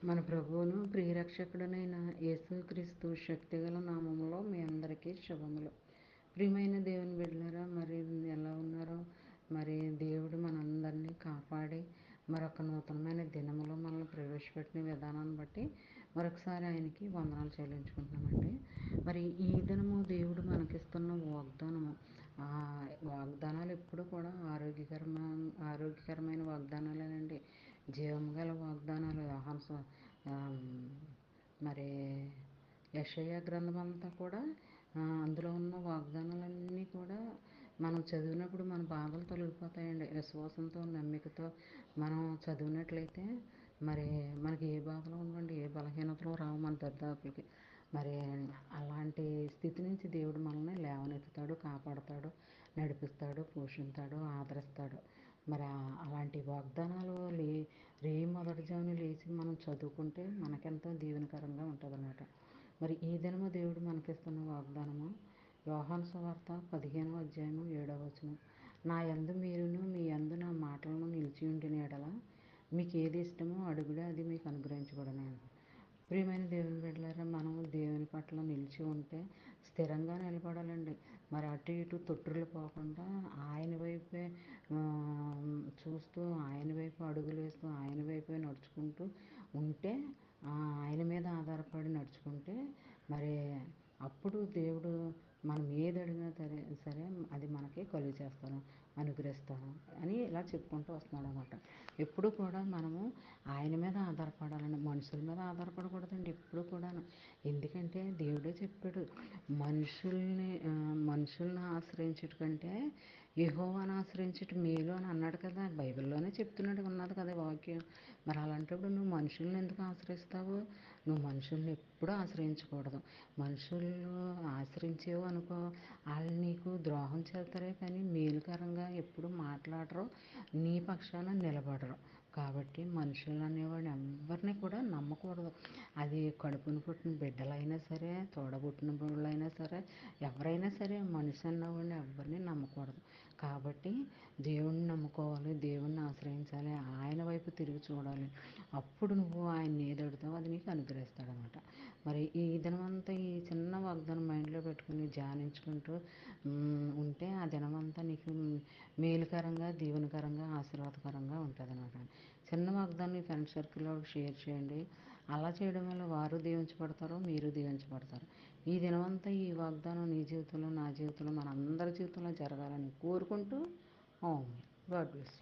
మన ప్రభువును ప్రియరక్షకుడనైన యేసుక్రీస్తు శక్తిగల నామములో మీ అందరికీ శుభములు. ప్రియమైన దేవుని బిడ్డలారా, మరి ఎలా ఉన్నారో? మరి దేవుడు మనందరినీ కాపాడి మరొక నూతనమైన దినములో మనల్ని ప్రవేశపెట్టిన విధానాన్ని బట్టి మరొకసారి ఆయనకి వందనాలు చెల్లించుకుంటున్నామండి. మరి ఈ దినము దేవుడు మనకిస్తున్న వాగ్దానము, వాగ్దానాలు ఎప్పుడు కూడా ఆరోగ్యకరమైన వాగ్దానాలేనండి. జీవం గల వాగ్దానాలు. మరి యెషయా గ్రంథం అంతా కూడా అందులో ఉన్న వాగ్దానాలన్నీ కూడా మనం చదివినప్పుడు మన బాధలు తొలగిపోతాయండి. విశ్వాసంతో నమ్మికతో మనం చదివినట్లయితే మరి మనకి ఏ బాధలు ఉండవండి, ఏ బలహీనతలు రావు మన దరిదాపులకి. మరి అలాంటి స్థితి నుంచి దేవుడు మనల్ని లేవనెత్తుతాడు, కాపాడుతాడు, నడిపిస్తాడు, పోషిస్తాడు, ఆదరిస్తాడు. మరి అలాంటి వాగ్దానాలు మొదటి జామున లేచి మనం చదువుకుంటే మనకెంతో దీవెనకరంగా ఉంటుంది అన్నమాట. మరి ఈ దినము దేవుడు మనకిస్తున్న వాగ్దానము యోహాను సువార్త 15వ అధ్యాయము 7వ వచనం. నా యందు మీరును మీ యందు నా మాటలను నిలిచి ఉండిన ఎడల మీకు ఏది ఇష్టమో అడుగుడే, అది మీకు అనుగ్రహించబడును. ప్రియమైన దేవుని బిడ్డలారా, మనం దేవుని పట్ల నిలిచి ఉంటే స్థిరంగా నిలబడాలండి. మరి అటు ఇటు తొట్టులు పోకుండా ఆయన వైపే చూస్తూ, ఆయన వైపు అడుగులు వేస్తూ, ఆయన వైపే నడుచుకుంటూ ఉంటే, ఆయన మీద ఆధారపడి నడుచుకుంటే మరి అప్పుడు దేవుడు మనం ఏది అడిగినా సరే అది మనకి కలుగు చేస్తాను, అనుగ్రహిస్తాను అని ఇలా చెప్పుకుంటూ వస్తున్నాడు అనమాట. ఎప్పుడు కూడా మనము ఆయన మీద ఆధారపడాలని, మనుషుల మీద ఆధారపడకూడదండి ఎప్పుడు కూడాను. ఎందుకంటే దేవుడే చెప్పాడు, మనుషుల్ని ఆశ్రయించుట కంటే యెహోవాను ఆశ్రయించుట మేలు అని అన్నాడు కదా. బైబిల్లోనే చెప్తున్నాడు, ఉన్నది కదా వాక్యం. మరి అలాంటప్పుడు నువ్వు మనుషుల్ని ఎందుకు ఆశ్రయిస్తావు? నువ్వు మనుషుల్ని ఎప్పుడూ ఆశ్రయించకూడదు. మనుషులు ఆశ్రయించేవు అనుకో, వాళ్ళు నీకు ద్రోహం చేస్తారే కానీ మేలుకరంగా ఎప్పుడు మాట్లాడరు, నీ పక్షాన నిలబడరు. కాబట్టి మనుషులు అనేవాడిని ఎవరిని కూడా నమ్మకూడదు. అది కడుపును పుట్టిన బిడ్డలైనా సరే, తోడబుట్టిన బిడ్డలైనా సరే, ఎవరైనా సరే మనిషి అన్నవాడిని ఎవరిని నమ్మకూడదు. కాబట్టి దేవుణ్ణి నమ్ముకోవాలి, దేవుణ్ణి ఆశ్రయించాలి, ఆయన వైపు తిరిగి చూడాలి. అప్పుడు నువ్వు ఆయన ఏది అడుగుతావో అది నీకు అనుగ్రహిస్తాడనమాట. మరి ఈ దినమంతా ఈ చిన్న వాగ్దానం మైండ్లో పెట్టుకుని ధ్యానించుకుంటూ ఉంటే ఆ దినమంతా నీకు మేలుకరంగా, దీవెనకరంగా, ఆశీర్వాదకరంగా ఉంటుంది అనమాట. చిన్న వాగ్దానం ఫ్రెండ్ సర్కిల్లో షేర్ చేయండి. అలా చేయడం వల్ల వారు దీవించబడతారు, మీరు దీవించబడతారు. ఈ దినమంతా ఈ వాగ్దానం నీ జీవితంలో, నా జీవితంలో, మన అందరి జీవితంలో జరగాలని కోరుకుంటూ గాడ్ బ్లెస్.